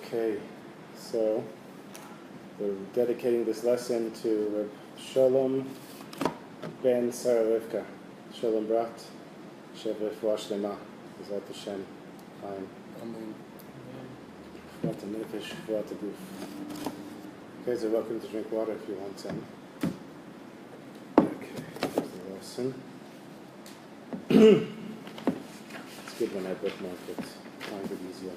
Okay, so we're dedicating this lesson to Shalom ben Sarah Rivka. Shalom Brat, Shev Refuah Shlema, Bezrat Hashem. Fine. Amen. Refuah Nefesh, Refuah Guf. Okay, so welcome to drink water if you want some. Okay, here's the lesson. It's good when I bookmark it. Find it easier.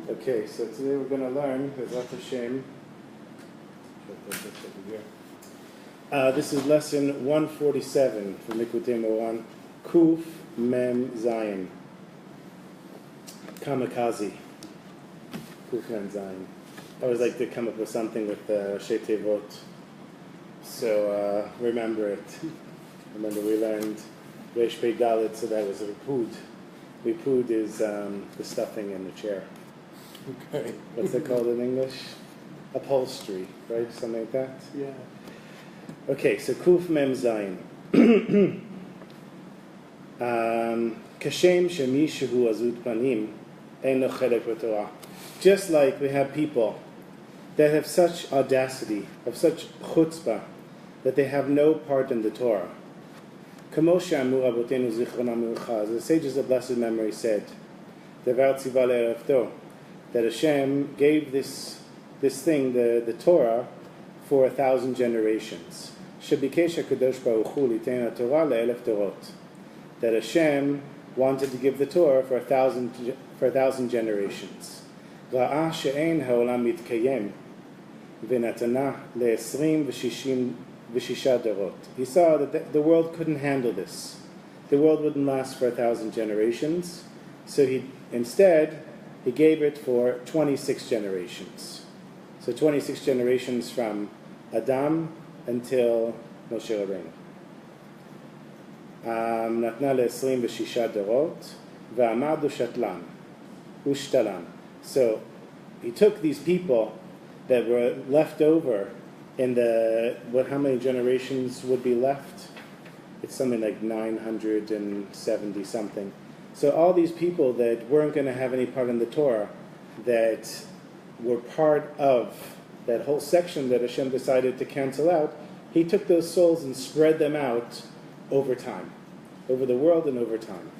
Okay, so today we're going to learn Bezrat Hashem. This is lesson 147 from Likutei Moran, Kuf Mem Zayin. Kamikaze. Kuf Mem Zayin. I always like to come up with something with Rashi Tevot. So remember it. Remember we learned Resh Pei Dalet, so that was a Ripud. Ripud is the stuffing in the chair. Okay. What's it called in English? Upholstery, right? Something like that? Yeah. Okay, so Kuf Mem Zayin. Kashem Shemi Shehu Azut Panim Eino Chelek B'Torah. Just like we have people that have such audacity, of such chutzpah, that they have no part in the Torah. Kamo she'amu Rabotenu Zichronam Levracha, the sages of blessed memory said, Devar Tziva Le'erevto, that Hashem gave this thing, the Torah, for 1,000 generations. Shebikesh HaKadosh Baruch Hu Litein HaTorah le'elef Torot. That Hashem wanted to give the Torah for 1,000 generations. Ra'ah she'ein ha'olam mitkayem v'natana le'esrim v'shisha dorot. He saw that the world couldn't handle this. The world wouldn't last for 1,000 generations. So he gave it for 26 generations. So 26 generations from Adam until Moshe Rabbeinu. Natna le'esrim v'shisha dorot v'amad ushtalan. So he took these people that were left over in how many generations would be left? It's something like 970 something. So all these people that weren't going to have any part in the Torah, that were part of that whole section that Hashem decided to cancel out, he took those souls and spread them out over time, over the world and over time.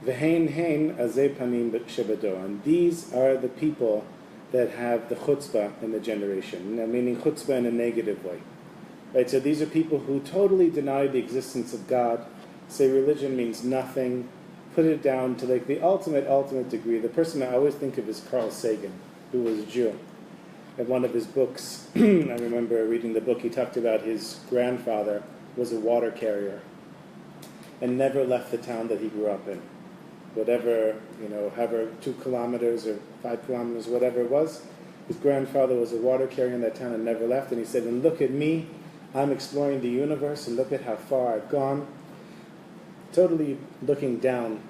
V'hein hein azei panim shebador. And these are the people that have the chutzpah in the generation, meaning chutzpah in a negative way. Right, so these are people who totally deny the existence of God, say religion means nothing, put it down to like the ultimate degree. The person I always think of is Carl Sagan, who was a Jew. In one of his books, I remember reading the book, he talked about his grandfather was a water carrier and never left the town that he grew up in. Whatever, however 2 kilometers or 5 kilometers, whatever it was, his grandfather was a water carrier in that town and never left. And he said, and look at me, I'm exploring the universe and look at how far I've gone. Totally looking down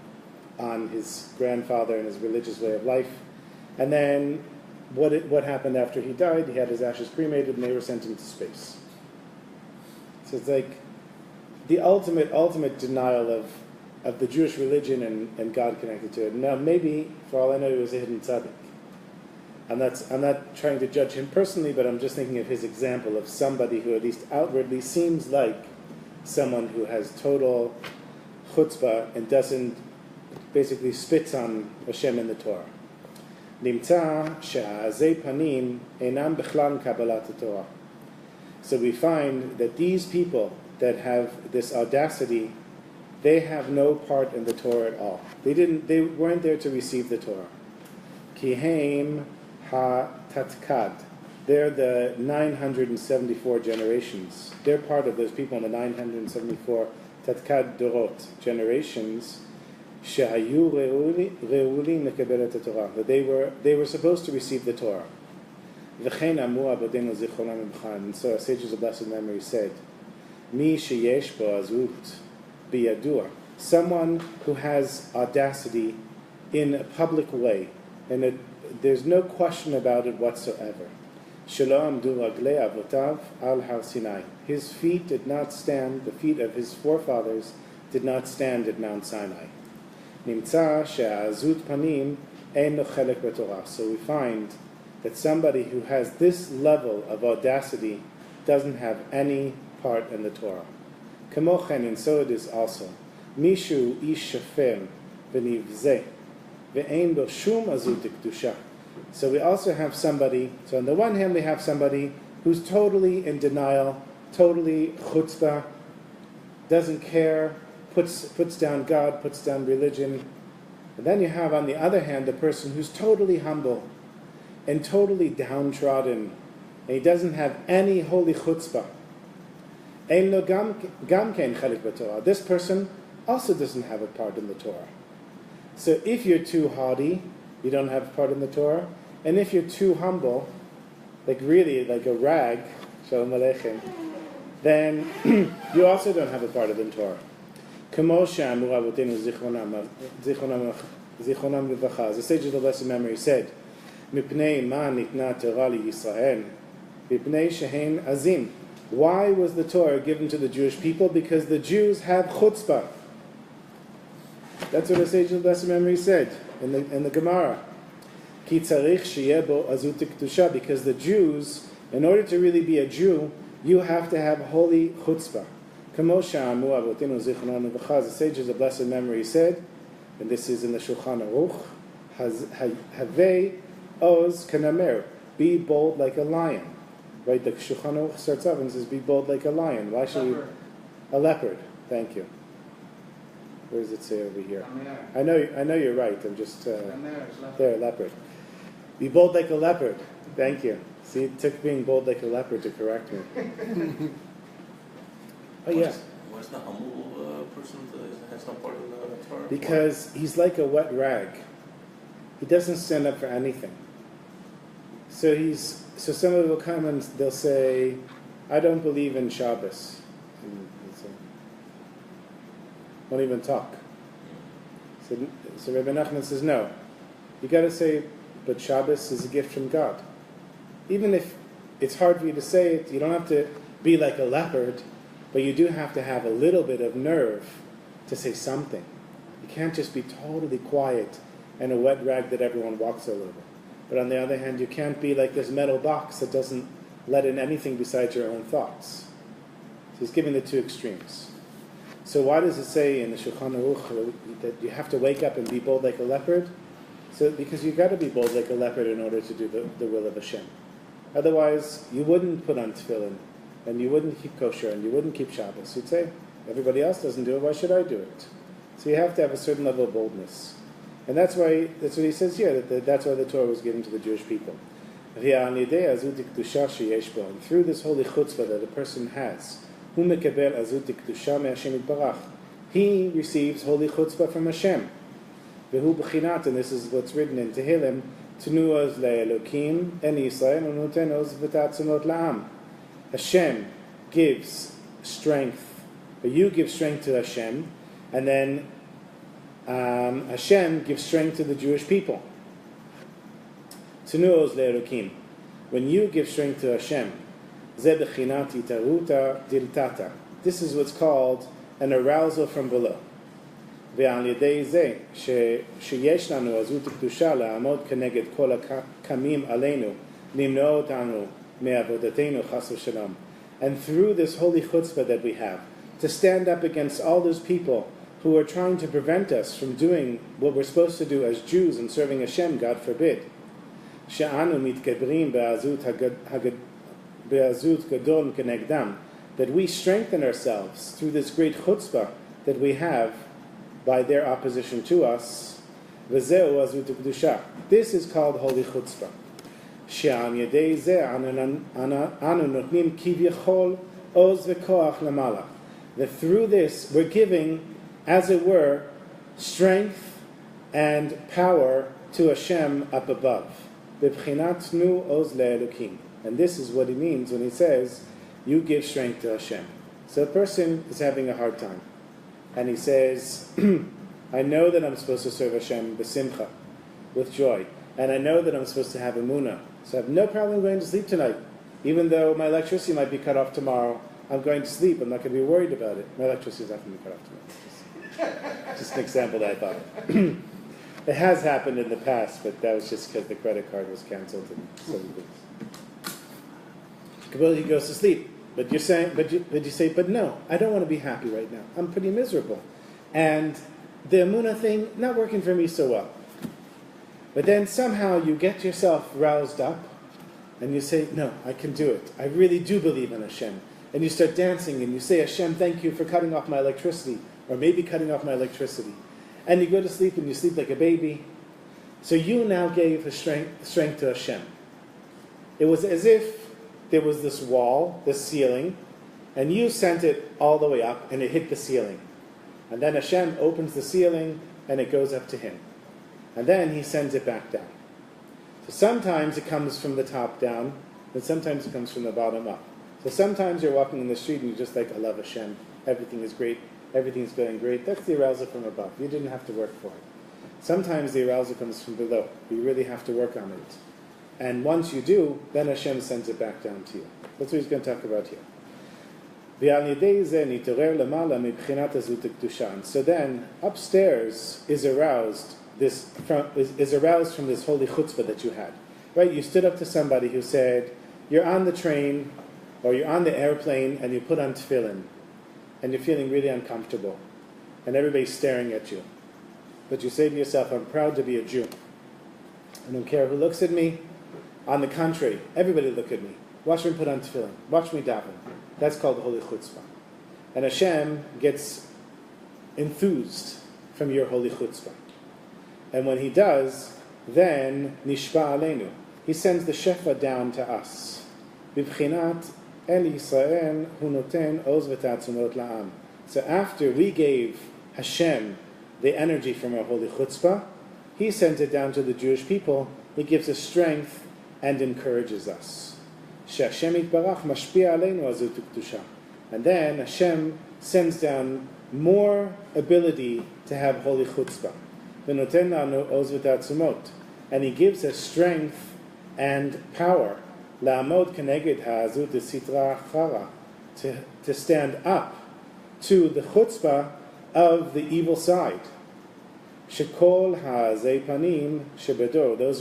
on his grandfather and his religious way of life. And then what happened after he died? He had his ashes cremated and they were sent into space. So it's like the ultimate denial of the Jewish religion and God connected to it. Now maybe, for all I know, he was a hidden tzaddik. I'm not trying to judge him personally, but I'm just thinking of his example of somebody who at least outwardly seems like someone who has total chutzpah and doesn't, basically spits on Hashem in the Torah. Nimtza she'azei panim einam bechlan kabbalat haTorah. So we find that these people that have this audacity, they have no part in the Torah at all. They weren't there to receive the Torah. Kiheim ha-tatkad. They're the 974 generations. They're part of those people in the 974 tatkad dorot generations. Shehayu re'ulim lekabel et Torah. That they were supposed to receive the Torah. V'chein amu abodenu zichronam imchan. And so our sages of blessed memory said, Mi sheyesh bo azut biyadua. Someone who has audacity in a public way, and there's no question about it whatsoever. Shelo amdu raglei avotav al har Sinai. His feet did not stand, the feet of his forefathers did not stand at Mount Sinai. Nimtza she'azut panim ein lo chelek b'Torah. So we find that somebody who has this level of audacity doesn't have any part in the Torah. Kamochen, and so it is also. Mishu ish shafem v'nivzeh ve'ein bo shum azut kedusha. So we also have somebody, so on the one hand we have somebody who's totally in denial, totally chutzpah, doesn't care, puts down God, puts down religion. And then you have on the other hand the person who's totally humble and totally downtrodden, and he doesn't have any holy chutzpah. Ein lo gam kein chelik b'Torah. This person also doesn't have a part in the Torah. So if you're too haughty, you don't have a part in the Torah. And if you're too humble, like really like a rag, shalom aleichem, then you also don't have a part of the Torah. Kamo she'amu avotenu zichronam levracha. As the sages of the blessed memory said, Mipnei ma nitna Torah liYisrael, mipnei shehem azim. Why was the Torah given to the Jewish people? Because the Jews have chutzpah. That's what the sages of the blessed memory said in the Gemara. Ki tzarich sheyeh bo azut kedusha. Because the Jews, in order to really be a Jew, you have to have holy chutzpah. Kamo she'amu avotenu zichronam levracha. The sages of the blessed memory said, and this is in the Shulchan Aruch, Havei oz kanamer. Be bold like a lion. Right, the Shulchan Aruch starts off and says, be bold like a lion. Why should we? A leopard. Thank you. Where does it say over here? I know you're right. I'm just there, leopard. Be bold like a leopard. Thank you. See, it took being bold like a leopard to correct me. Oh yeah. Why is the humble person has no part of the Torah? Because he's like a wet rag. He doesn't stand up for anything. So somebody will come and they'll say, I don't believe in Shabbos. And say, won't even talk. So Rebbe Nachman says, no. You got to say, but Shabbos is a gift from God. Even if it's hard for you to say it, you don't have to be like a leopard, but you do have to have a little bit of nerve to say something. You can't just be totally quiet and a wet rag that everyone walks all over. But on the other hand, you can't be like this metal box that doesn't let in anything besides your own thoughts. So he's giving the two extremes. So why does it say in the Shulchan Aruch that you have to wake up and be bold like a leopard? So because you've got to be bold like a leopard in order to do the will of Hashem. Otherwise, you wouldn't put on tefillin, and you wouldn't keep kosher, and you wouldn't keep Shabbos. You'd say, Everybody else doesn't do it, why should I do it? So you have to have a certain level of boldness. And that's what he says here, that's why the Torah was given to the Jewish people. And through this holy chutzpah that a person has, he receives holy chutzpah from Hashem. And this is what's written in Tehillim, Tenuos le'elokim en Yisrael unotenos v'tatzonot la'am. Hashem gives strength, or you give strength to Hashem, and then Hashem gives strength to the Jewish people. Tenuos le'elokim. When you give strength to Hashem, ze bechinat itaruta diltata. This is what's called an arousal from below. ועל ידי זה שיש לנו עזות קדושה לעמוד כנגד כל הקמים עלינו, למנוע אותנו מעבודתנו חס ושלום. And through this holy chutzpah that we have, to stand up against all those people who are trying to prevent us from doing what we're supposed to do as Jews and serving Hashem, God forbid. שאנו מתגברים בעזות גדול כנגדם, that we strengthen ourselves through this great chutzpah that we have by their opposition to us. This is called holy chutzpah. That through this we're giving, as it were, strength and power to Hashem up above. And this is what he means when he says, you give strength to Hashem. So a person is having a hard time. And he says, I know that I'm supposed to serve Hashem b'simcha, with joy. And I know that I'm supposed to have emunah. So I have no problem going to sleep tonight. Even though my electricity might be cut off tomorrow, I'm going to sleep. I'm not going to be worried about it. My electricity is not going to be cut off tomorrow. Just an example that I thought of. It has happened in the past, but that was just because the credit card was canceled and so many things. He goes to sleep. But you say, but no, I don't want to be happy right now. I'm pretty miserable. And the emunah thing, not working for me so well. But then somehow you get yourself roused up, and you say, no, I can do it. I really do believe in Hashem. And you start dancing, and you say, Hashem, thank you for cutting off my electricity, or maybe cutting off my electricity. And you go to sleep, and you sleep like a baby. So you now gave strength to Hashem. It was as if there was this wall, this ceiling, and you sent it all the way up, and it hit the ceiling. And then Hashem opens the ceiling, and it goes up to him. And then he sends it back down. So sometimes it comes from the top down, and sometimes it comes from the bottom up. So sometimes you're walking in the street, and you're just like, I love Hashem. Everything is great. Everything's going great. That's the arousal from above. You didn't have to work for it. Sometimes the arousal comes from below. You really have to work on it. And once you do, then Hashem sends it back down to you. That's what he's going to talk about here. And so then, upstairs is aroused from this holy chutzpah that you had. Right? You stood up to somebody who said, you're on the train, or you're on the airplane, and you put on tefillin, and you're feeling really uncomfortable, and everybody's staring at you. But you say to yourself, I'm proud to be a Jew. I don't care who looks at me. On the contrary, everybody look at me. Watch me put on tefillin. Watch me daven. That's called the holy chutzpah. And Hashem gets enthused from your holy chutzpah. And when he does, then nishba aleinu. He sends the shefa down to us. Bibchinat el Yisrael hu noten oz v'tatzonot la'am. So after we gave Hashem the energy from our holy chutzpah, he sends it down to the Jewish people. He gives us strength and encourages us. Barak and then Hashem sends down more ability to have holy chutzpah. And he gives us strength and power to stand up to the chutzpah of the evil side. Those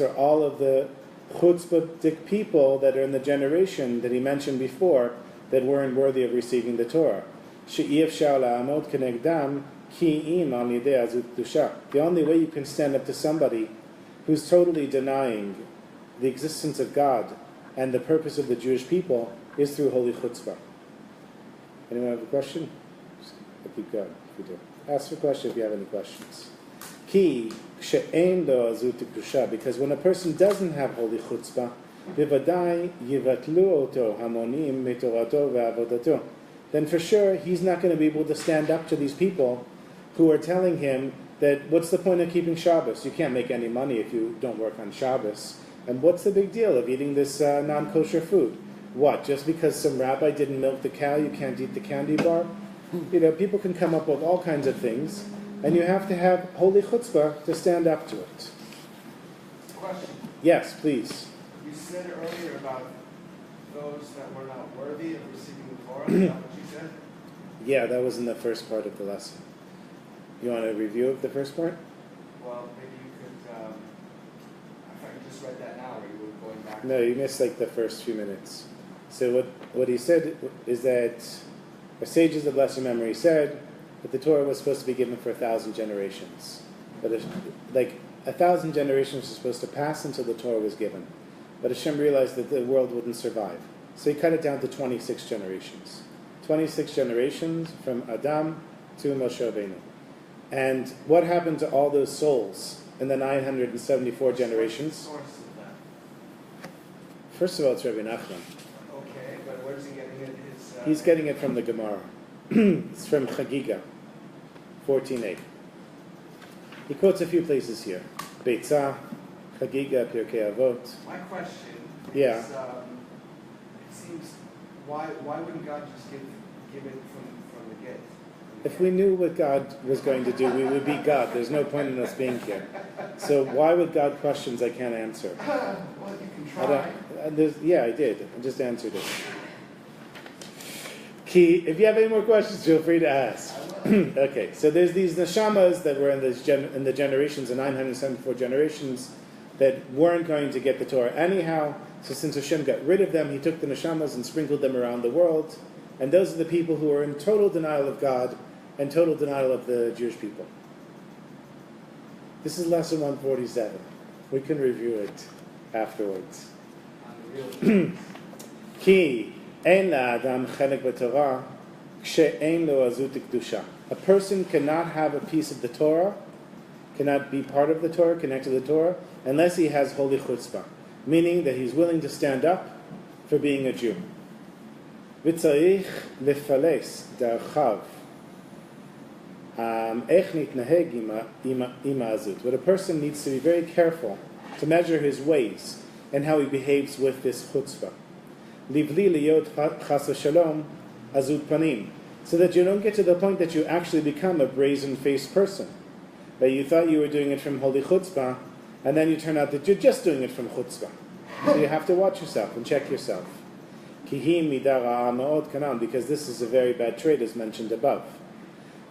are all of the chutzpahdik people that are in the generation that he mentioned before that weren't worthy of receiving the Torah. The only way you can stand up to somebody who's totally denying the existence of God and the purpose of the Jewish people is through holy chutzpah. Anyone have a question? I'll keep going if you do. Ask for a question if you have any questions. Ki she'ein lo azut kedusha, because when a person doesn't have holy chutzpah, bivadai yivatlu oto hamonim mitorato ve'avodato, then for sure he's not going to be able to stand up to these people who are telling him that what's the point of keeping Shabbos? You can't make any money if you don't work on Shabbos. And what's the big deal of eating this non-kosher food? What, just because some rabbi didn't milk the cow, you can't eat the candy bar? People can come up with all kinds of things, and you have to have holy chutzpah to stand up to it. Question. Yes, please. You said earlier about those that were not worthy of receiving the Torah. Is that what you said? Yeah, that was in the first part of the lesson. You want a review of the first part? Well, maybe you could, I thought you just read that now, or you were going back. No, you missed like the first few minutes. So what he said is that the sages of lesser memory said that the Torah was supposed to be given for 1,000 generations. But 1,000 generations was supposed to pass until the Torah was given. But Hashem realized that the world wouldn't survive. So he cut it down to 26 generations. 26 generations from Adam to Moshe Rabbeinu. And what happened to all those souls in the 974 generations? Source of that. First of all, it's Rebbe Nachman. Okay, but where's he getting it? He's getting it from the Gemara. It's from Chagiga, 14a. He quotes a few places here. Beitzah, Chagiga, Pirkei Avot. My question Yeah. is, it seems, why wouldn't God just give it from the get? If we knew what God was going to do, we would be God. There's no point in us being here. So why would God questions I can't answer? Well, you can try. I did. I just answered it. If you have any more questions, feel free to ask. Okay, so there's these neshamas that were in the generations, the 974 generations, that weren't going to get the Torah anyhow. So since Hashem got rid of them, he took the neshamas and sprinkled them around the world. And those are the people who are in total denial of God and total denial of the Jewish people. This is lesson 147. We can review it afterwards. Ki ein la'adam chelek b'Torah kshe'ein lo azut kedusha. A person cannot have a piece of the Torah, cannot be part of the Torah, connected to the Torah, unless he has holy chutzpah, meaning that he's willing to stand up for being a Jew. V'tzarich lefales darchav ech nitnaheg ima azut. But a person needs to be very careful to measure his ways and how he behaves with this chutzpah. Livli liyot chas v'shalom azut panim, so that you don't get to the point that you actually become a brazen-faced person, that you thought you were doing it from holy chutzpah, and then you turn out that you're just doing it from chutzpah. So you have to watch yourself and check yourself. Kihi midah ra'a ma'od kanan, because this is a very bad trait as mentioned above.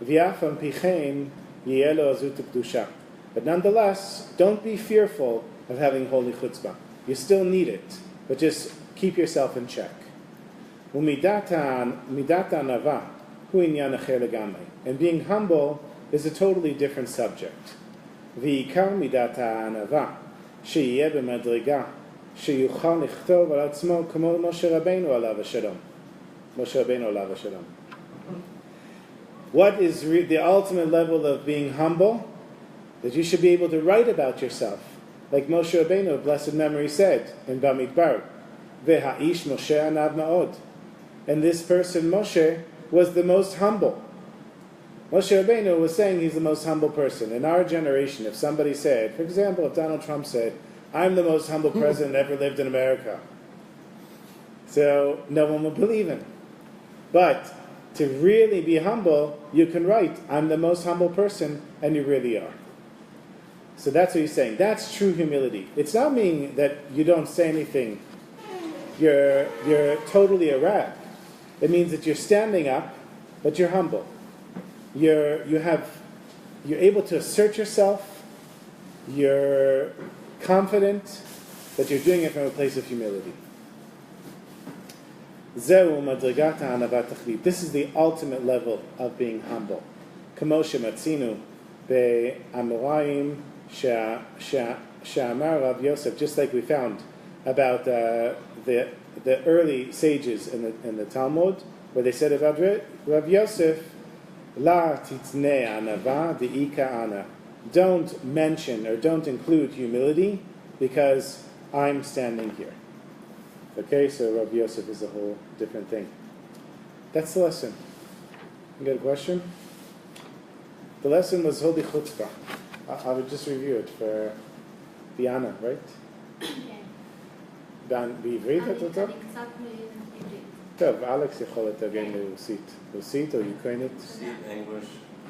V'yafam pichein yeh lo azut kedusha. But nonetheless, don't be fearful of having holy chutzpah. You still need it, but just keep yourself in check. Midata nava hu inyan acher legamrei. And being humble is a totally different subject. V'ikar midata nava sheyeh b'madriga sheyuchal lichtov al atzmo kamo Moshe Rabbeinu alav hashalom. Moshe Rabbeinu alav hashalom. What is the ultimate level of being humble? That you should be able to write about yourself, like Moshe Rabbeinu of blessed memory said in Bamidbar, Veha'ish Moshe anav ma'od. And this person, Moshe, was the most humble. Moshe Rabbeinu was saying he's the most humble person. In our generation, if somebody said, for example, if Donald Trump said, I'm the most humble president ever lived in America, so no one will believe him. But to really be humble, you can write, I'm the most humble person, and you really are. So that's what he's saying. That's true humility. It's not meaning that you don't say anything. You're totally a rag. It means that you're standing up, but you're humble. You're able to assert yourself. You're confident, but you're doing it from a place of humility. This is the ultimate level of being humble. Kamoshe matzinu be'amorayim she'amar Rav Yosef, just like we found about the early sages in the Talmud, where they said about Rav Yosef, La titne anava deika ana. Don't mention or don't include humility because I'm standing here. Okay, so Rabbi Yosef is a whole different thing. That's the lesson. You got a question? The lesson was Holy Chutzpah. I would just review it for Diana, right? בעברית את רוצה? אני קצת בעברית. טוב, אלכס יכול לתרגם לרוסית. רוסית או אוקראינית? English.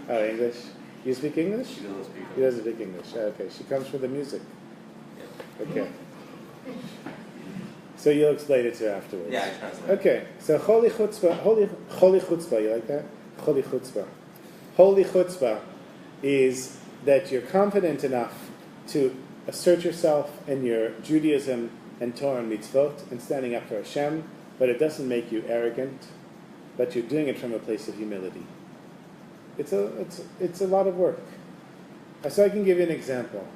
Oh, English. You speak English? She doesn't speak He doesn't speak English. Okay, she comes from the music. Yeah. Okay. So you'll explain it to her afterwards. Yeah, I translate. Okay, so Holy Chutzpah, Holy Chutzpah, you like that? Holy Chutzpah. Holy Chutzpah is that you're confident enough to assert yourself in your Judaism and Torah and mitzvot and standing up for Hashem, but it doesn't make you arrogant, but you're doing it from a place of humility. It's a lot of work. So I can give you an example.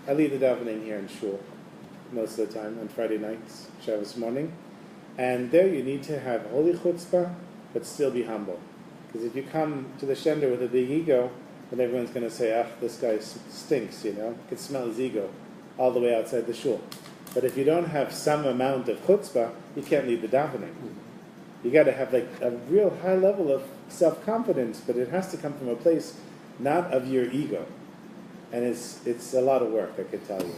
I lead the davening here in shul most of the time on Friday nights, Shabbos morning, and there you need to have holy chutzpah, but still be humble. Because if you come to the shender with a big ego, then everyone's going to say, this guy stinks, you know. You can smell his ego all the way outside the shul. But if you don't have some amount of chutzpah, you can't lead the davening. You got to have like a real high level of self-confidence, but it has to come from a place not of your ego. And it's a lot of work, I can tell you.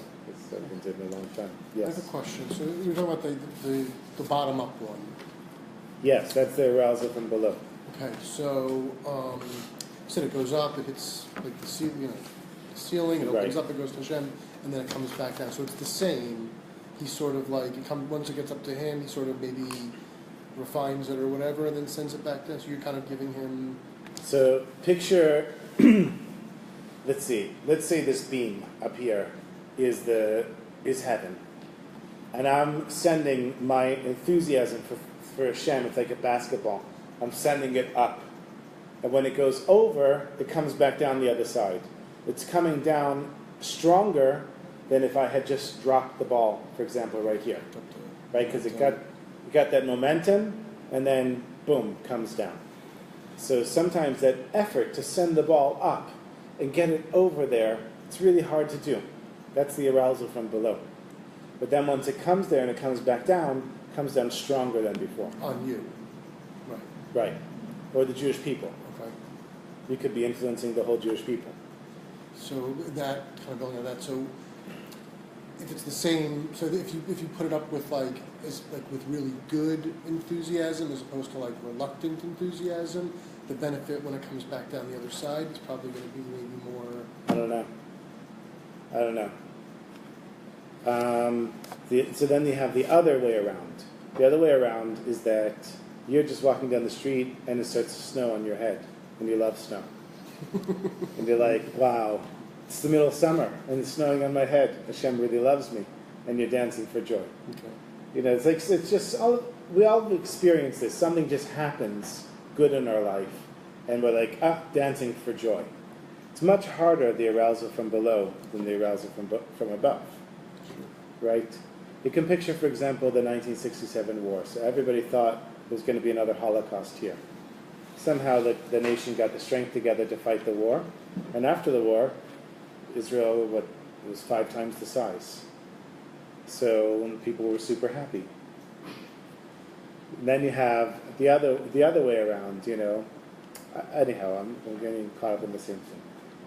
I've been doing it a long time. Yes. I have a question. So you're talking about the bottom-up one. Yes, that's the arousal from below. Okay, so you said it goes up, it hits like the ceiling, it opens up, it goes to Hashem, and then it comes back down. So it's the same. He's sort of like, once it gets up to him, he sort of maybe refines it or whatever, and then sends it back down. So you're kind of giving him... So picture, let's say this beam up here is heaven. And I'm sending my enthusiasm for Hashem, it's like a basketball. I'm sending it up. And when it goes over, it comes back down the other side. It's coming down stronger than if I had just dropped the ball, for example, right here. Right? Because it got that momentum, and then, boom, comes down. So sometimes that effort to send the ball up and get it over there, it's really hard to do. That's the arousal from below. But then once it comes there and it comes comes down stronger than before. On you. Right. Right. Or the Jewish people. Okay. You could be influencing the whole Jewish people. So that, kind of building on that, so if it's the same, so if you put it up with with really good enthusiasm as opposed to like reluctant enthusiasm, the benefit when it comes back down the other side is probably going to be maybe more... I don't know. So then you have the other way around. The other way around is that you're just walking down the street and it starts to snow on your head, and you love snow. And you're like, wow, it's the middle of summer and it's snowing on my head. Hashem really loves me, and you're dancing for joy. Okay. You know, it's just we all experience this. Something just happens good in our life, and we're like, dancing for joy. It's much harder, the arousal from below, than the arousal from above. Right? You can picture, for example, the 1967 war. So everybody thought there was going to be another Holocaust here. Somehow the nation got the strength together to fight the war. And after the war, Israel was 5 times the size. So people were super happy. And then you have the other way around, you know. Anyhow, I'm getting caught up in the same thing.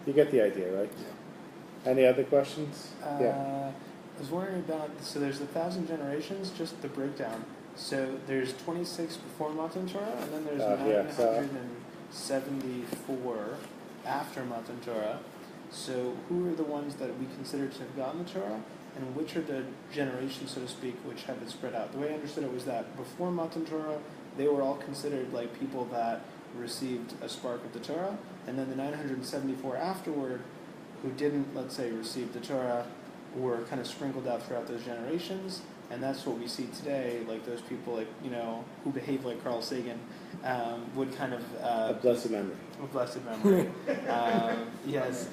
You get the idea, right? Yeah. Any other questions? I was wondering about, so there's 1,000 generations, just the breakdown. So there's 26 before Matan Torah, and then there's 974 after Matan Torah. So who are the ones that we consider to have gotten the Torah, and which are the generations, so to speak, which have it spread out? The way I understood it was that before Matan Torah, they were all considered like people that received a spark of the Torah, and then the 974 afterward, who didn't, let's say, receive the Torah, were kind of sprinkled out throughout those generations, and that's what we see today. Like those people, like who behave like Carl Sagan, would kind of a blessed memory. A blessed memory. Yes,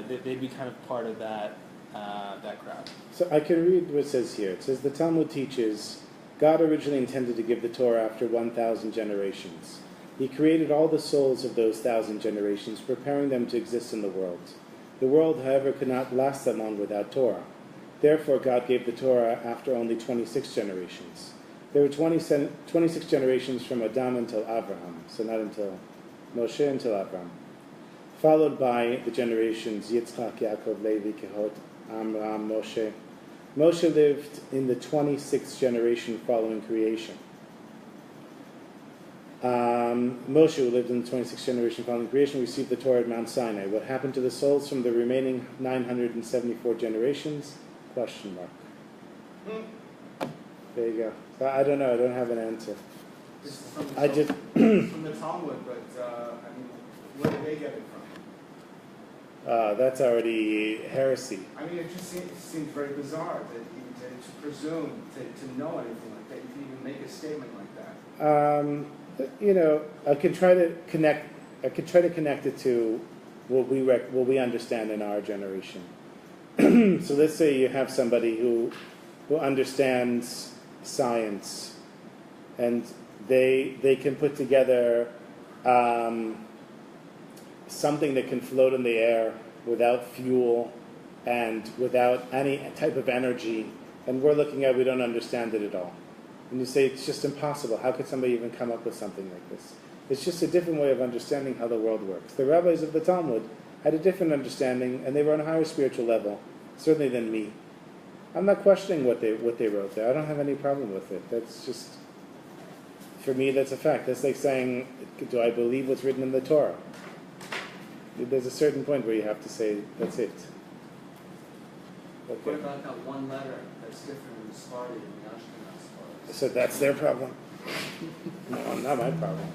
they'd be kind of part of that crowd. So I can read what it says here. It says the Talmud teaches God originally intended to give the Torah after 1,000 generations. He created all the souls of those 1,000 generations, preparing them to exist in the world. The world, however, could not last that long without Torah. Therefore, God gave the Torah after only 26 generations. There were 26 generations from Adam until Abraham, so not until Moshe, until Abraham, followed by the generations Yitzchak, Yaakov, Levi, Kehot, Amram, Moshe. Moshe lived in the 26th generation following creation. Moshe, who lived in the 26th generation following creation, received the Torah at Mount Sinai. What happened to the souls from the remaining 974 generations? Question mark. There you go. So I don't know. I don't have an answer. This is from the I just from the Talmud, but I mean, where did they get it from? that's already heresy. I mean, it just seems very bizarre to presume to know anything like that. You can even make a statement like that. I could try to connect. I could try to connect it to what we understand in our generation. So let's say you have somebody who understands science, and they can put together something that can float in the air without fuel and without any type of energy, and we're looking at it, we don't understand it at all. And you say, it's just impossible. How could somebody even come up with something like this? It's just a different way of understanding how the world works. The rabbis of the Talmud had a different understanding, and they were on a higher spiritual level, certainly than me. I'm not questioning what they wrote there. I don't have any problem with it. That's just, for me, that's a fact. That's like saying, do I believe what's written in the Torah? There's a certain point where you have to say, that's it. Okay. What about that one letter that's different in the Sephardi and the Ashkenaz? So that's their problem. No, not my problem.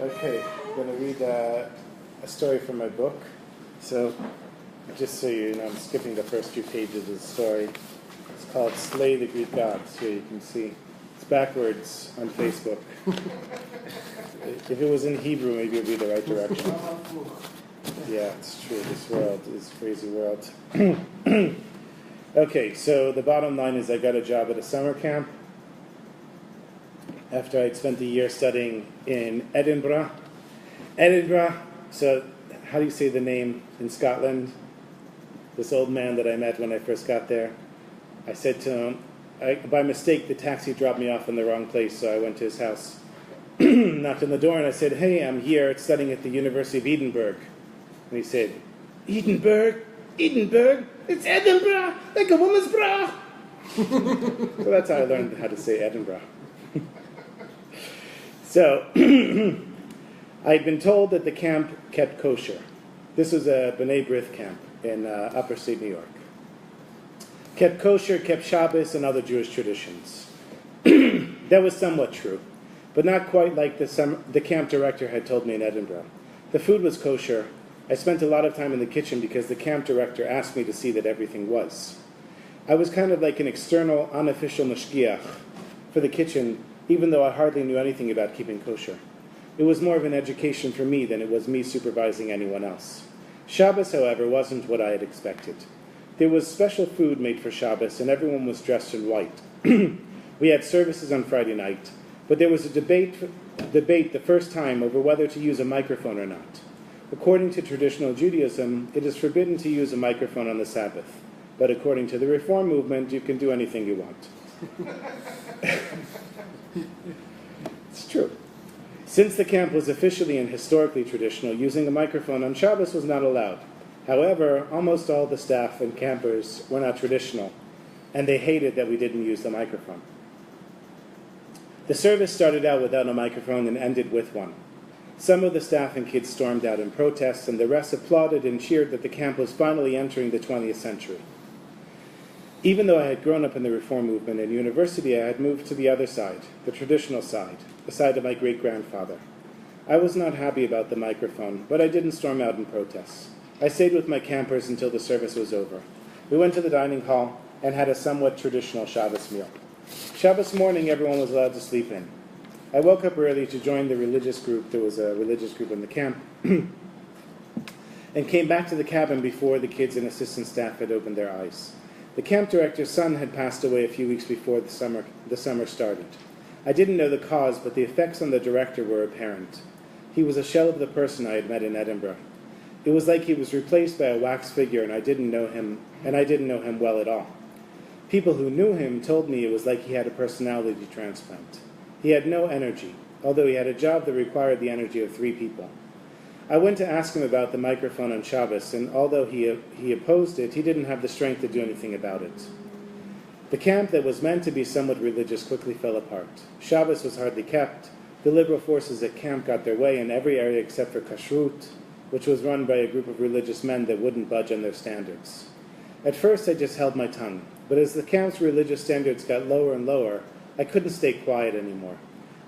Okay, I'm going to read a story from my book. So, just so you know, I'm skipping the first few pages of the story. It's called Slay the Greek Gods. Here you can see. It's backwards on Facebook. If it was in Hebrew, maybe it would be the right direction. Yeah, it's true. This world is a crazy world. Okay, so the bottom line is I got a job at a summer camp after I'd spent a year studying in Edinburgh. So how do you say the name in Scotland? This old man that I met when I first got there, I said to him, by mistake the taxi dropped me off in the wrong place, so I went to his house. knocked on the door, and I said, "Hey, I'm here studying at the University of Edinburgh." And he said, "Edinburgh? Edinburgh? It's Edinburgh, like a woman's bra." So that's how I learned how to say Edinburgh. So, I'd been told that the camp kept kosher. This was a B'nai B'rith camp in upper state New York. Kept kosher, kept Shabbos, and other Jewish traditions. That was somewhat true, but not quite like the camp director had told me in Edinburgh. The food was kosher. I spent a lot of time in the kitchen because the camp director asked me to see that everything was. I was kind of like an external, unofficial mashgiach for the kitchen, even though I hardly knew anything about keeping kosher. It was more of an education for me than it was me supervising anyone else. Shabbos, however, wasn't what I had expected. There was special food made for Shabbos, and everyone was dressed in white. We had services on Friday night, but there was a debate the first time over whether to use a microphone or not. According to traditional Judaism, it is forbidden to use a microphone on the Sabbath, but according to the Reform movement, you can do anything you want. It's true. Since the camp was officially and historically traditional, using a microphone on Shabbos was not allowed. However, almost all the staff and campers were not traditional, and they hated that we didn't use the microphone. The service started out without a microphone and ended with one. Some of the staff and kids stormed out in protest, and the rest applauded and cheered that the camp was finally entering the 20th century. Even though I had grown up in the Reform movement in university, I had moved to the other side, the traditional side, the side of my great-grandfather. I was not happy about the microphone, but I didn't storm out in protest. I stayed with my campers until the service was over. We went to the dining hall and had a somewhat traditional Shabbos meal. Shabbos morning, everyone was allowed to sleep in. I woke up early to join the religious group. There was a religious group in the camp. And came back to the cabin before the kids and assistant staff had opened their eyes. The camp director's son had passed away a few weeks before the summer started. I didn't know the cause, but the effects on the director were apparent. He was a shell of the person I had met in Edinburgh. It was like he was replaced by a wax figure, and I didn't know him well at all. People who knew him told me it was like he had a personality transplant. He had no energy, although he had a job that required the energy of 3 people. I went to ask him about the microphone on Shabbos, and although he opposed it, he didn't have the strength to do anything about it. The camp that was meant to be somewhat religious quickly fell apart. Shabbos was hardly kept. The liberal forces at camp got their way in every area except for kashrut, which was run by a group of religious men that wouldn't budge on their standards. At first, I just held my tongue, but as the camp's religious standards got lower and lower, I couldn't stay quiet anymore.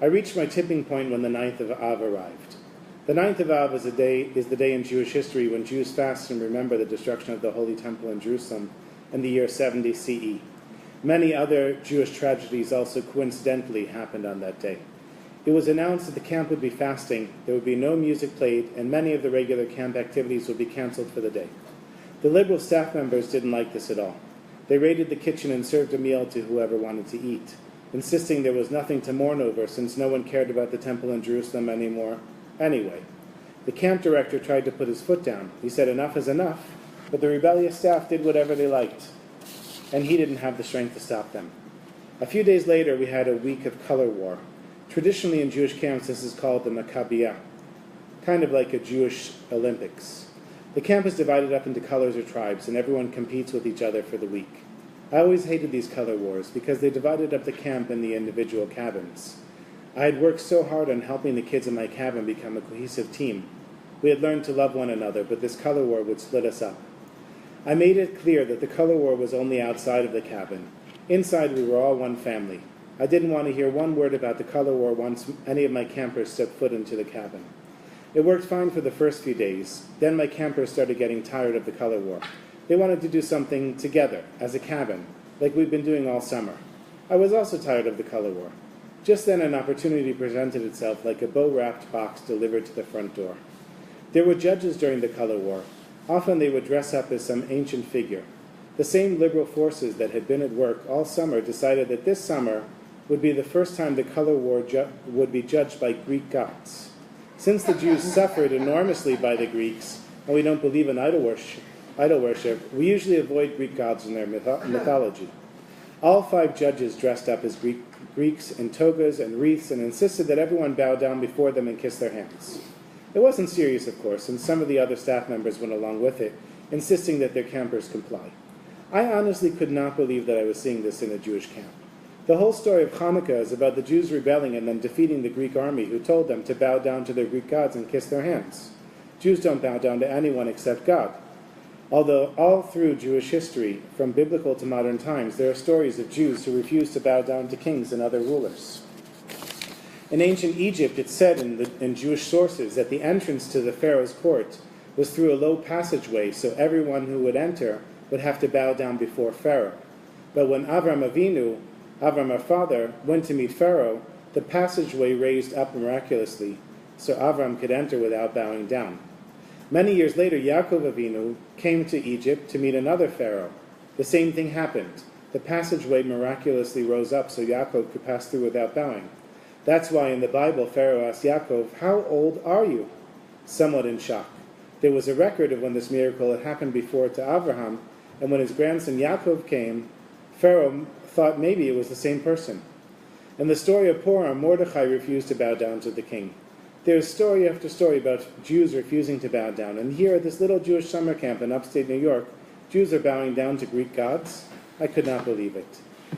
I reached my tipping point when the 9th of Av arrived. The 9th of Av is the day in Jewish history when Jews fast and remember the destruction of the Holy Temple in Jerusalem in the year 70 CE. Many other Jewish tragedies also coincidentally happened on that day. It was announced that the camp would be fasting, there would be no music played, and many of the regular camp activities would be canceled for the day. The liberal staff members didn't like this at all. They raided the kitchen and served a meal to whoever wanted to eat, insisting there was nothing to mourn over since no one cared about the temple in Jerusalem anymore anyway. The camp director tried to put his foot down. He said enough is enough, but the rebellious staff did whatever they liked, and he didn't have the strength to stop them. A few days later, we had a week of color war. Traditionally in Jewish camps, this is called the Maccabiah, kind of like a Jewish Olympics. The camp is divided up into colors or tribes, and everyone competes with each other for the week. I always hated these color wars because they divided up the camp in the individual cabins. I had worked so hard on helping the kids in my cabin become a cohesive team. We had learned to love one another, but this color war would split us up. I made it clear that the color war was only outside of the cabin. Inside, we were all one family. I didn't want to hear one word about the color war once any of my campers stepped foot into the cabin. It worked fine for the first few days. Then my campers started getting tired of the color war. They wanted to do something together, as a cabin, like we'd been doing all summer. I was also tired of the color war. Just then an opportunity presented itself like a bow-wrapped box delivered to the front door. There were judges during the color war. Often they would dress up as some ancient figure. The same liberal forces that had been at work all summer decided that this summer would be the first time the color war would be judged by Greek gods. Since the Jews suffered enormously by the Greeks, and we don't believe in idol worship, we usually avoid Greek gods in their mythology. All 5 judges dressed up as Greeks in togas and wreaths and insisted that everyone bow down before them and kiss their hands. It wasn't serious, of course, and some of the other staff members went along with it, insisting that their campers comply. I honestly could not believe that I was seeing this in a Jewish camp. The whole story of Hanukkah is about the Jews rebelling and then defeating the Greek army who told them to bow down to their Greek gods and kiss their hands. Jews don't bow down to anyone except God. Although all through Jewish history, from biblical to modern times, there are stories of Jews who refused to bow down to kings and other rulers. In ancient Egypt, it's said in Jewish sources that the entrance to the Pharaoh's court was through a low passageway, so everyone who would enter would have to bow down before Pharaoh. But when Avram Avinu, Avram our father, went to meet Pharaoh, the passageway raised up miraculously, so Avram could enter without bowing down. Many years later, Yaakov Avinu came to Egypt to meet another Pharaoh. The same thing happened. The passageway miraculously rose up so Yaakov could pass through without bowing. That's why in the Bible, Pharaoh asked Yaakov, "How old are you?" Somewhat in shock. There was a record of when this miracle had happened before to Abraham, and when his grandson Yaakov came, Pharaoh thought maybe it was the same person. In the story of Purim, Mordechai refused to bow down to the king. There's story after story about Jews refusing to bow down, and here at this little Jewish summer camp in upstate New York, Jews are bowing down to Greek gods? I could not believe it.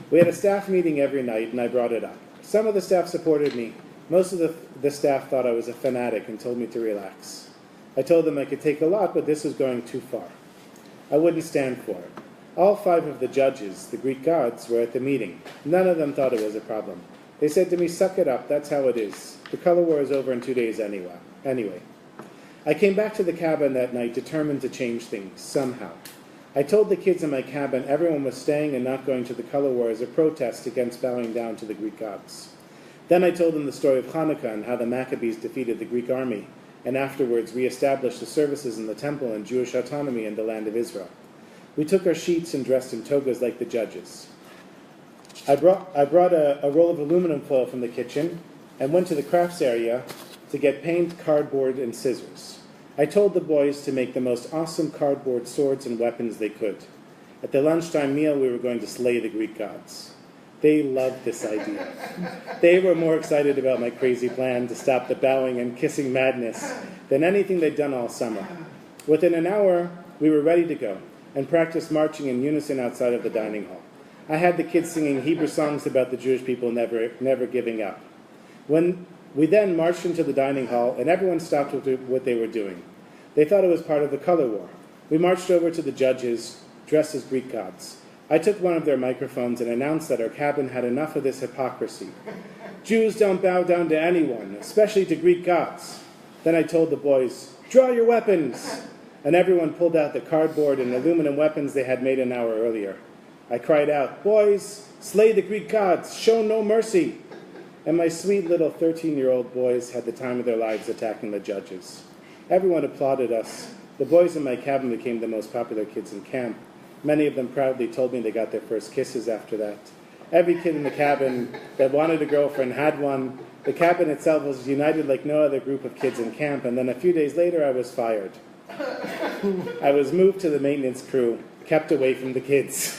We had a staff meeting every night, and I brought it up. Some of the staff supported me. Most of the staff thought I was a fanatic and told me to relax. I told them I could take a lot, but this was going too far. I wouldn't stand for it. All 5 of the judges, the Greek gods, were at the meeting. None of them thought it was a problem. They said to me, "Suck it up, that's how it is. The color war is over in 2 days anyway." I came back to the cabin that night determined to change things, somehow. I told the kids in my cabin everyone was staying and not going to the color war as a protest against bowing down to the Greek gods. Then I told them the story of Hanukkah and how the Maccabees defeated the Greek army, and afterwards reestablished the services in the temple and Jewish autonomy in the land of Israel. We took our sheets and dressed in togas like the judges. I brought a roll of aluminum foil from the kitchen and went to the crafts area to get paint, cardboard, and scissors. I told the boys to make the most awesome cardboard swords and weapons they could. At the lunchtime meal, we were going to slay the Greek gods. They loved this idea. They were more excited about my crazy plan to stop the bowing and kissing madness than anything they'd done all summer. Within an hour, we were ready to go and practiced marching in unison outside of the dining hall. I had the kids singing Hebrew songs about the Jewish people never giving up. When we then marched into the dining hall, and everyone stopped with what they were doing. They thought it was part of the color war. We marched over to the judges, dressed as Greek gods. I took one of their microphones and announced that our cabin had enough of this hypocrisy. Jews don't bow down to anyone, especially to Greek gods. Then I told the boys, "Draw your weapons!" And everyone pulled out the cardboard and aluminum weapons they had made an hour earlier. I cried out, "Boys, slay the Greek gods, show no mercy!" And my sweet little 13-year-old boys had the time of their lives attacking the judges. Everyone applauded us. The boys in my cabin became the most popular kids in camp. Many of them proudly told me they got their first kisses after that. Every kid in the cabin that wanted a girlfriend had one. The cabin itself was united like no other group of kids in camp, and then a few days later I was fired. I was moved to the maintenance crew, kept away from the kids.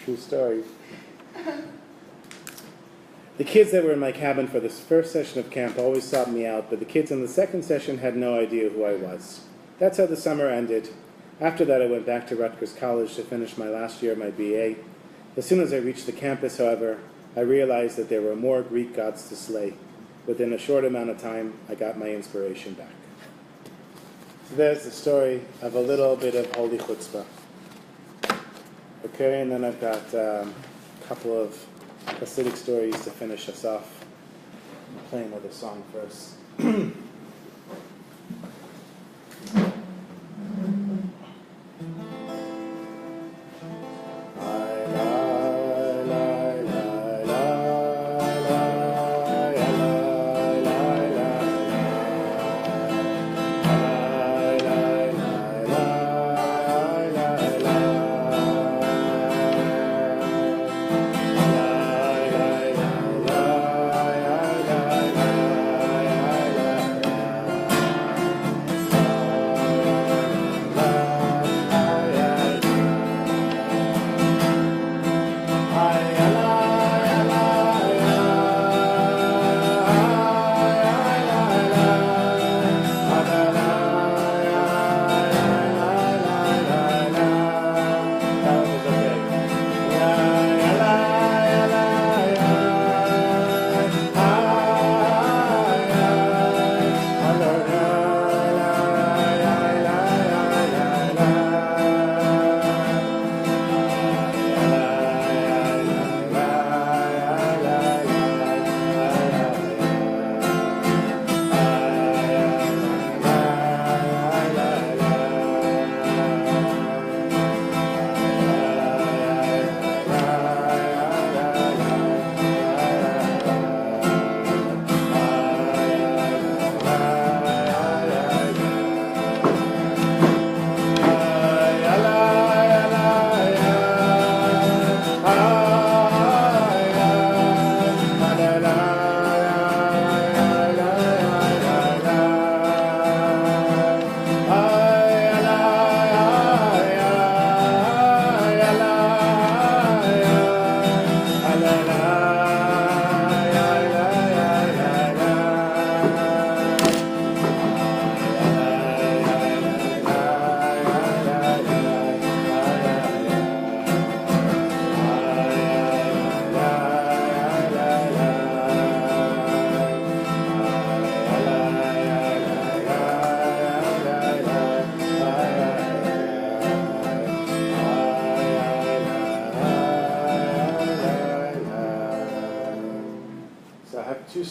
True story. The kids that were in my cabin for this first session of camp always sought me out, but the kids in the second session had no idea who I was. That's how the summer ended. After that, I went back to Rutgers College to finish my last year of my BA. As soon as I reached the campus, however, I realized that there were more Greek gods to slay. Within a short amount of time, I got my inspiration back. So there's the story of a little bit of holy chutzpah. Okay, and then I've got a couple of Hasidic stories to finish us off. I'll play another song first.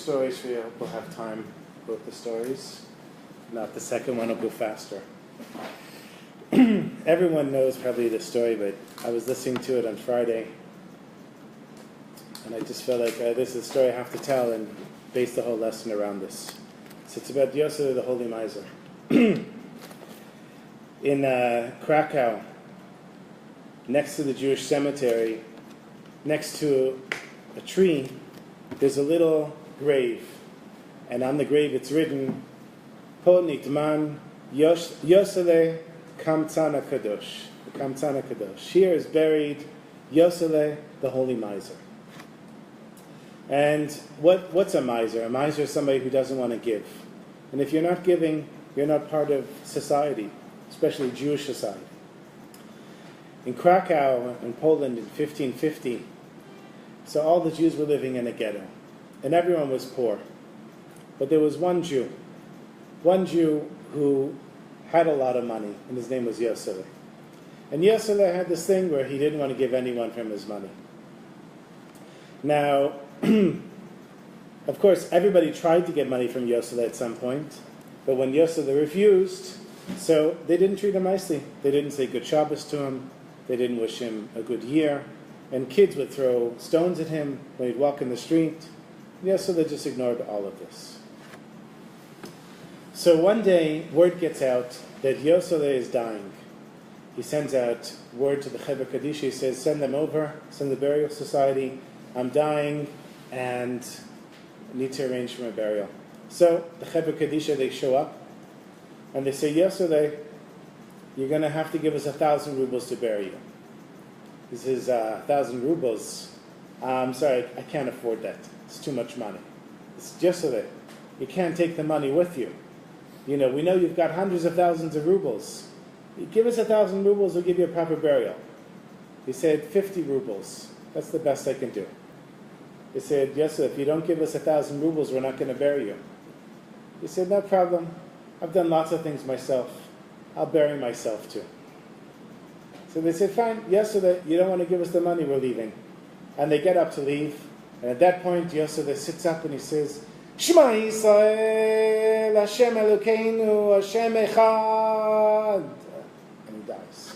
stories for you. I hope we'll have time for both the stories. Not the second one will go faster. Everyone knows probably this story, but I was listening to it on Friday, and I just felt like this is a story I have to tell and base the whole lesson around this. So it's about Yosef the Holy Miser. In Krakow, next to the Jewish cemetery, next to a tree, there's a little grave. And on the grave it's written, Po Nitman Yosele Kamtzana Kadosh. Kamtzana Kadosh. Here is buried Yosele, the Holy Miser. And what's a miser? A miser is somebody who doesn't want to give. And if you're not giving, you're not part of society, especially Jewish society. In Krakow, in Poland, in 1550, so all the Jews were living in a ghetto. And everyone was poor. But there was one Jew who had a lot of money, and his name was Yosef. And Yosef had this thing where he didn't want to give anyone from his money. Now, of course, everybody tried to get money from Yosef at some point, but when Yosef refused, so they didn't treat him nicely. They didn't say good Shabbos to him. They didn't wish him a good year. And kids would throw stones at him when he'd walk in the street. Yosef just ignored all of this. So one day, word gets out that Yosef is dying. He sends out word to the Chevra Kadisha. He says, send them over, send the burial society. I'm dying and need to arrange for my burial. So the Chevra Kadisha, they show up and they say, Yosef, you're going to have to give us 1,000 rubles to bury you. He says, 1,000 rubles? I'm sorry, I can't afford that. It's too much money. It's Yosef, you can't take the money with you. You know, we know you've got hundreds of thousands of rubles. You give us 1,000 rubles, we'll give you a proper burial. He said, 50 rubles. That's the best I can do. He said, Yosef, if you don't give us 1,000 rubles, we're not going to bury you. He said, no problem. I've done lots of things myself. I'll bury myself too. So they said, fine, Yosef, you don't want to give us the money, we're leaving. And they get up to leave. And at that point, Yosef sits up and he says, Shema Yisrael, Hashem Elokeinu, Hashem Echad. And he dies.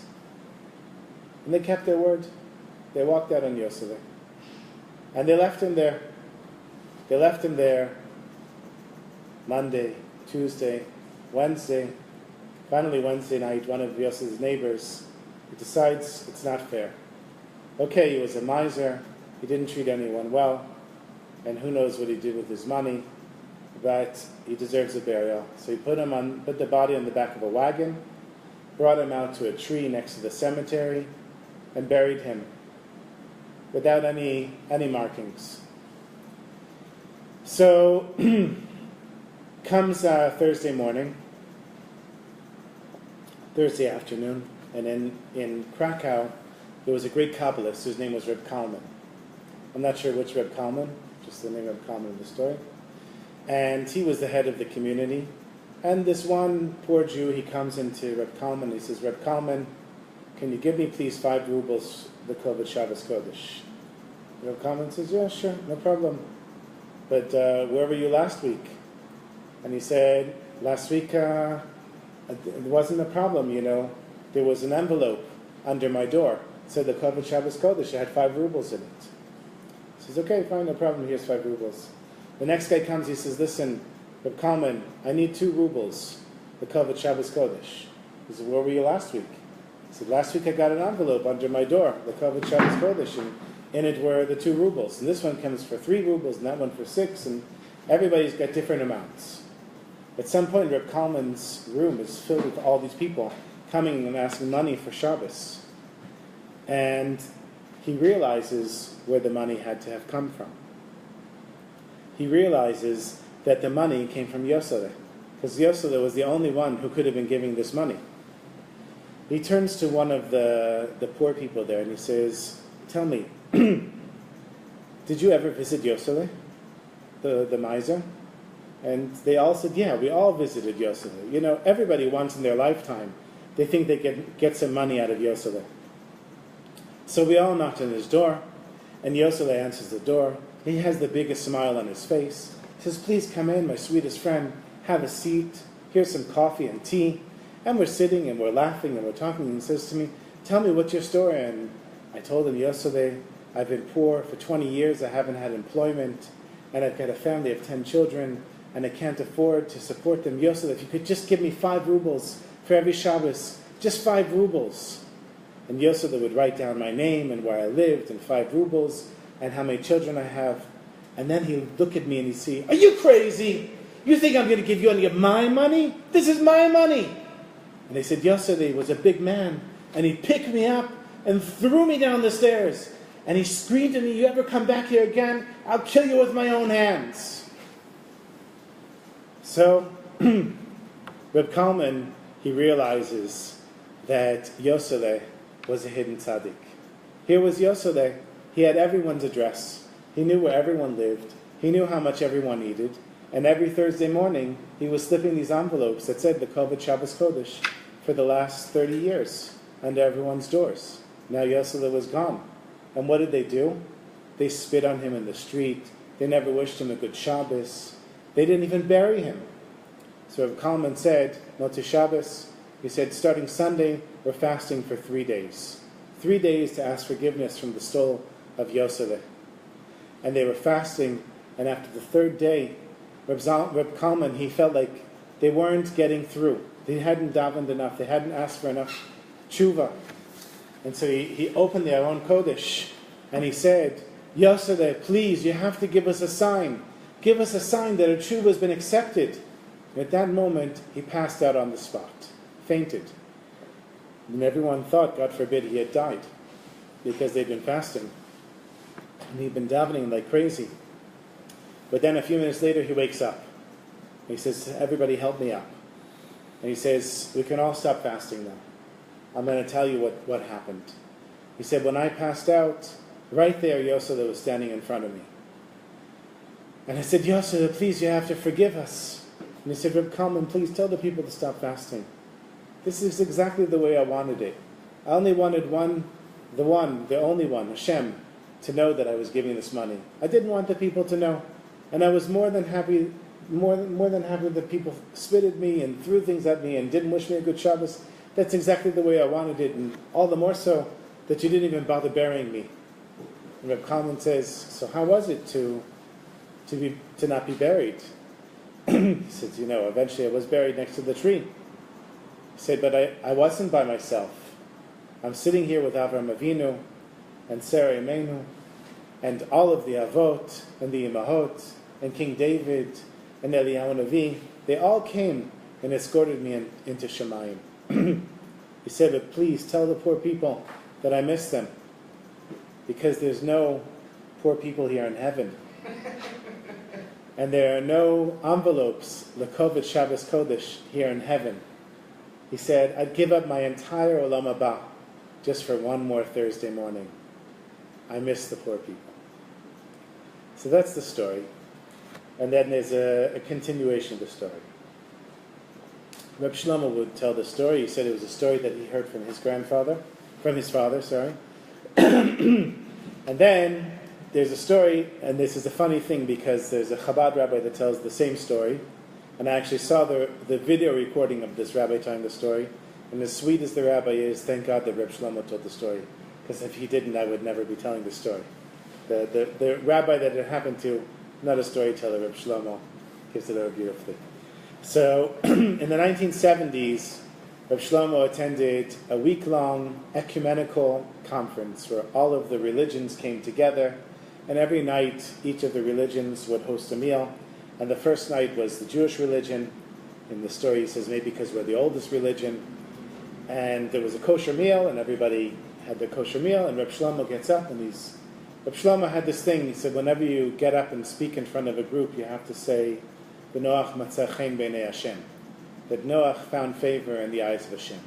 And they kept their word. They walked out on Yosef. And they left him there. They left him there Monday, Tuesday, Wednesday. Finally, Wednesday night, one of Yosef's neighbors decides it's not fair. Okay, he was a miser. He didn't treat anyone well. And who knows what he did with his money. But he deserves a burial. So he put the body on the back of a wagon, brought him out to a tree next to the cemetery, and buried him without any markings. So comes Thursday morning, Thursday afternoon, and in Krakow there was a great Kabbalist whose name was Rebbe Nachman. I'm not sure which Rebbe Nachman, just the name of Rebbe Nachman in the story. And he was the head of the community. And this one poor Jew, he comes into Rebbe Nachman, he says, Rebbe Nachman, can you give me please 5 rubles, the Kovod Shabbos Kodesh? Rebbe Nachman says, yeah, sure, no problem. But where were you last week? And he said, last week it wasn't a problem, you know. There was an envelope under my door. It said the Kovod Shabbos Kodesh, it had 5 rubles in it. He says, okay, fine, no problem, here's 5 rubles. The next guy comes, he says, listen, Rebbe Nachman, I need 2 rubles, the Kovod Shabbos Kodesh. He said, where were you last week? He said, last week I got an envelope under my door, the Kovod Shabbos Kodesh, and in it were the 2 rubles. And this one comes for 3 rubles, and that one for 6, and everybody's got different amounts. At some point, Rebbe Nachman's room is filled with all these people coming and asking money for Shabbos. And he realizes where the money had to have come from. He realizes that the money came from Yosef, because Yosef was the only one who could have been giving this money. He turns to one of the poor people there and he says, tell me, did you ever visit Yosef, the miser? And they all said, yeah, we all visited Yosef. You know, everybody once in their lifetime, they think they can get some money out of Yosef. So we all knocked on his door, and Yosef answers the door. He has the biggest smile on his face. He says, please come in, my sweetest friend, have a seat, here's some coffee and tea. And we're sitting and we're laughing and we're talking, and he says to me, tell me what's your story. And I told him yesterday, I've been poor for 20 years, I haven't had employment, and I've got a family of 10 children, and I can't afford to support them. Yosef, if you could just give me 5 rubles for every Shabbos, just 5 rubles. And Yosef would write down my name and where I lived and 5 rubles and how many children I have. And then he would look at me and he'd say, are you crazy? You think I'm going to give you any of my money? This is my money. And they said, yesterday was a big man, and he picked me up and threw me down the stairs. And he screamed at me, you ever come back here again, I'll kill you with my own hands. So, Reb Hullman, he realizes that Yosef was a hidden tzaddik. Here was Yosef. He had everyone's address. He knew where everyone lived. He knew how much everyone needed. And every Thursday morning, he was slipping these envelopes that said the Kavod Shabbos Kodesh for the last 30 years under everyone's doors. Now Yosef was gone. And what did they do? They spit on him in the street. They never wished him a good Shabbos. They didn't even bury him. So Reb Hullman said, Motzei Shabbos, he said, starting Sunday, we're fasting for 3 days. 3 days to ask forgiveness from the soul of Yosef. And they were fasting, and after the 3rd day, Reb Hullman, he felt like they weren't getting through. They hadn't davened enough. They hadn't asked for enough tshuva. And so he opened the Aron Kodesh, and he said, Yosef, please, you have to give us a sign. Give us a sign that a tshuva has been accepted. And at that moment, he passed out on the spot, fainted. And everyone thought, God forbid, he had died, because they'd been fasting. And he'd been davening like crazy. But then a few minutes later, he wakes up. He says, everybody help me up. And he says, we can all stop fasting now. I'm going to tell you what happened. He said, when I passed out, right there, Yosef was standing in front of me. And I said, Yosef, please, you have to forgive us. And he said, Reb Hullman, please tell the people to stop fasting. This is exactly the way I wanted it. I only wanted the only one, Hashem, to know that I was giving this money. I didn't want the people to know. And I was more than happy that people spit at me and threw things at me and didn't wish me a good Shabbos. That's exactly the way I wanted it, and all the more so that you didn't even bother burying me. And Reb Hullman says, so how was it to not be buried? He says, eventually I was buried next to the tree. He said, but I wasn't by myself. I'm sitting here with Avraham Avinu and Sarah Imenu and all of the Avot and the Imahot and King David and Eliyahu Navi. They all came and escorted me into Shemayim. He said, but please tell the poor people that I miss them, because there's no poor people here in heaven. And there are no envelopes, Lekovat Shabbos Kodesh, here in heaven. He said, I'd give up my entire Olam Haba just for one more Thursday morning. I miss the poor people. So that's the story. And then there's a continuation of the story. Reb Shlomo would tell the story. He said it was a story that he heard from his father. And then there's a story, and this is a funny thing because there's a Chabad rabbi that tells the same story. And I actually saw the video recording of this rabbi telling the story. And as sweet as the rabbi is, thank God that Reb Shlomo told the story. Because if he didn't, I would never be telling the story. The rabbi that it happened to, not a storyteller, Reb Shlomo, gives it over beautifully. So, in the 1970s, Reb Shlomo attended a week-long ecumenical conference where all of the religions came together, and every night each of the religions would host a meal. And the first night was the Jewish religion. In the story he says, maybe because we're the oldest religion. And there was a kosher meal, and everybody had their kosher meal, and Reb Shlomo gets up, and Reb Shlomo had this thing, he said, whenever you get up and speak in front of a group, you have to say, V'noach matzah chen b'nei Hashem, that Noach found favor in the eyes of Hashem.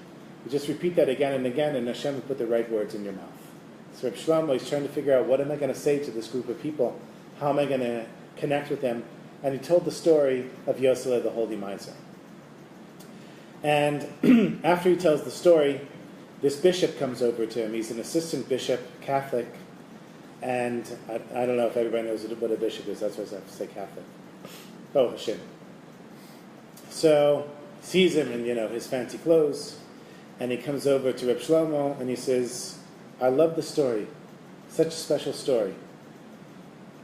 You just repeat that again and again, and Hashem will put the right words in your mouth. So Reb Shlomo is trying to figure out, what am I going to say to this group of people? How am I going to connect with them? And he told the story of Yosef the Holy Miser. And after he tells the story, this bishop comes over to him. He's an assistant bishop, Catholic, and I don't know if everybody knows what a bishop is. That's why I have to say Catholic. Oh, Hashem. So sees him in his fancy clothes, and he comes over to Reb Shlomo and he says, "I love the story, such a special story."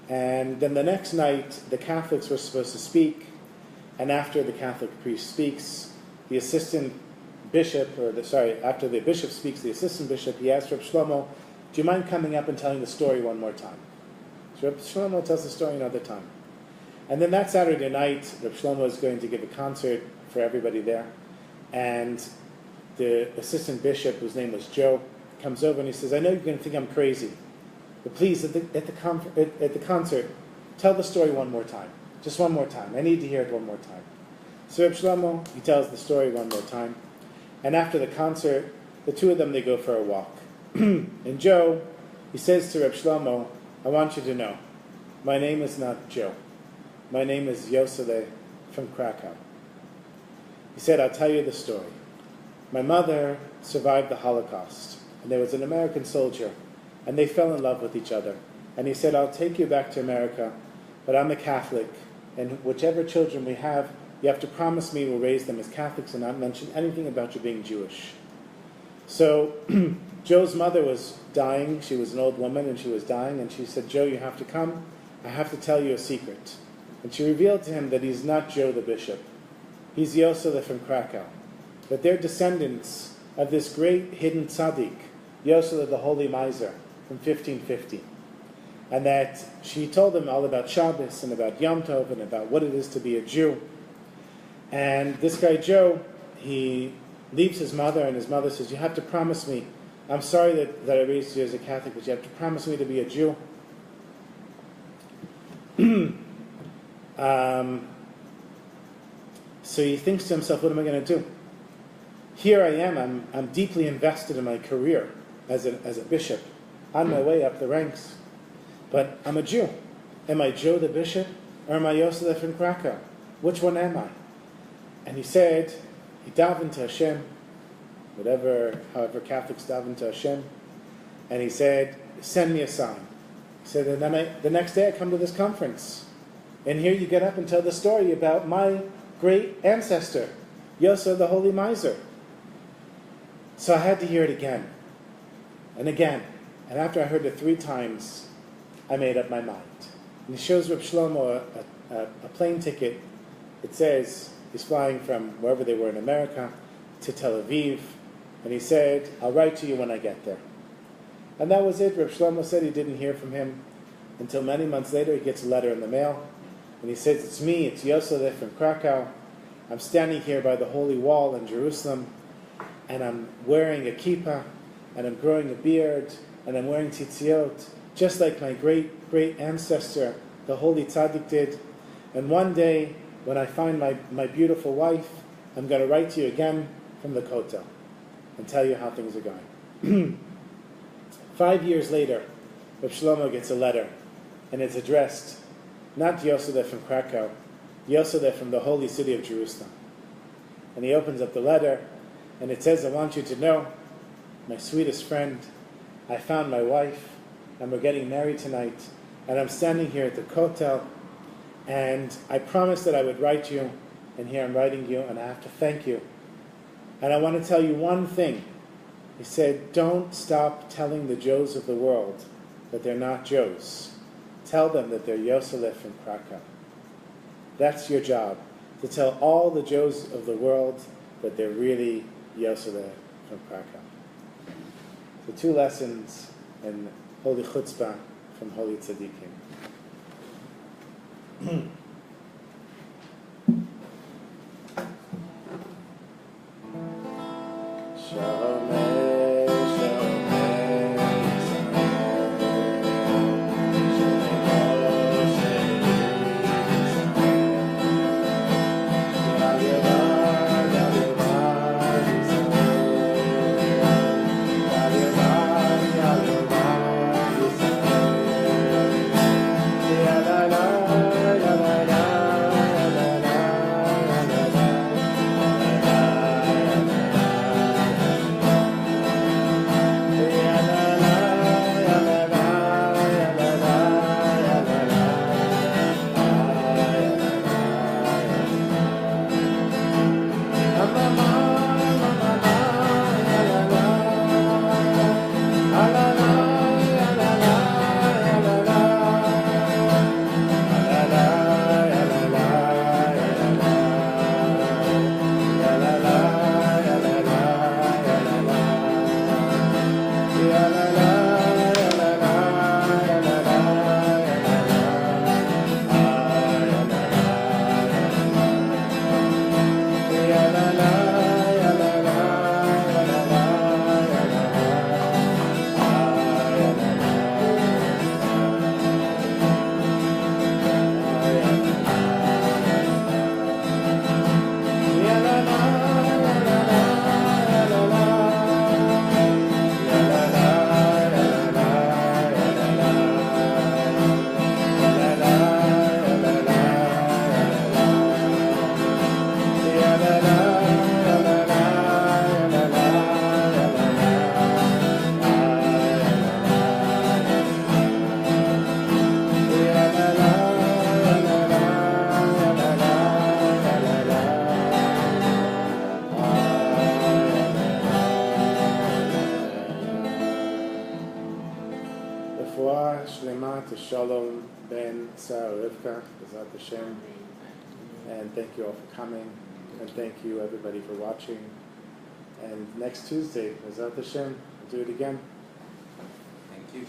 And then the next night, the Catholics were supposed to speak, and after the Catholic priest speaks, the assistant bishop, after the bishop speaks, the assistant bishop, he asks Reb Shlomo, "Do you mind coming up and telling the story one more time?" So Reb Shlomo tells the story another time. And then that Saturday night, Reb Shlomo is going to give a concert for everybody there, and the assistant bishop, whose name was Joe, comes over and he says, "I know you're going to think I'm crazy, but please, at the concert, tell the story one more time. Just one more time. I need to hear it one more time." So Reb Shlomo, he tells the story one more time. And after the concert, the two of them, they go for a walk. And Joe, he says to Reb Shlomo, "I want you to know, my name is not Joe. My name is Yosele from Krakow." He said, "I'll tell you the story. My mother survived the Holocaust, and there was an American soldier, and they fell in love with each other. And he said, 'I'll take you back to America, but I'm a Catholic, and whichever children we have, you have to promise me we'll raise them as Catholics and not mention anything about you being Jewish.'" So Joe's mother was dying. She was an old woman, and she was dying, and she said, "Joe, you have to come. I have to tell you a secret." And she revealed to him that he's not Joe the bishop. He's Yosele from Krakow. That they're descendants of this great hidden tzaddik, Yosele the holy miser, from 1550. And that she told him all about Shabbos and about Yom Tov and about what it is to be a Jew. And this guy Joe, he leaves his mother, and his mother says, "You have to promise me. I'm sorry that I raised you as a Catholic, but you have to promise me to be a Jew." So he thinks to himself, what am I going to do? Here I am, I'm deeply invested in my career as a bishop, on my way up the ranks. But I'm a Jew. Am I Joe the bishop, or am I Yosele from Krakow? Which one am I? And he said, he davened to Hashem, however Catholics daven to Hashem, and he said, "Send me a sign." He said, and then the next day I come to this conference, and here you get up and tell the story about my great ancestor, Yosele the holy miser. So I had to hear it again, and again, and after I heard it 3 times, I made up my mind. And he shows Reb Shlomo a plane ticket. It says he's flying from wherever they were in America to Tel Aviv, and he said, "I'll write to you when I get there." And that was it. Reb Shlomo said he didn't hear from him until many months later. He gets a letter in the mail, and he says, "It's me, it's Yosele from Krakow. I'm standing here by the Holy Wall in Jerusalem, and I'm wearing a kippah, and I'm growing a beard, and I'm wearing tzitziot, just like my great ancestor, the holy tzaddik, did. And one day, when I find my beautiful wife, I'm going to write to you again from the Kotel and tell you how things are going." 5 years later, Reb Shlomo gets a letter, and it's addressed not Yosele from Krakow, Yosele from the holy city of Jerusalem. And he opens up the letter, and it says, "I want you to know, my sweetest friend, I found my wife, and we're getting married tonight, and I'm standing here at the Kotel, and I promised that I would write you, and here I'm writing you, and I have to thank you. And I want to tell you one thing." He said, "Don't stop telling the Joes of the world that they're not Joes. Tell them that they're Yosele from Krakow. That's your job, to tell all the Joes of the world that they're really Yosele from Krakow." So 2 lessons in Holy Chutzpah from Holy Tzaddikim. Refuah Shlema to Shalom Ben Sarah Rivka, Bezat Hashem. And thank you all for coming. And thank you everybody for watching. And next Tuesday, Bezat Hashem, we'll do it again. Thank you.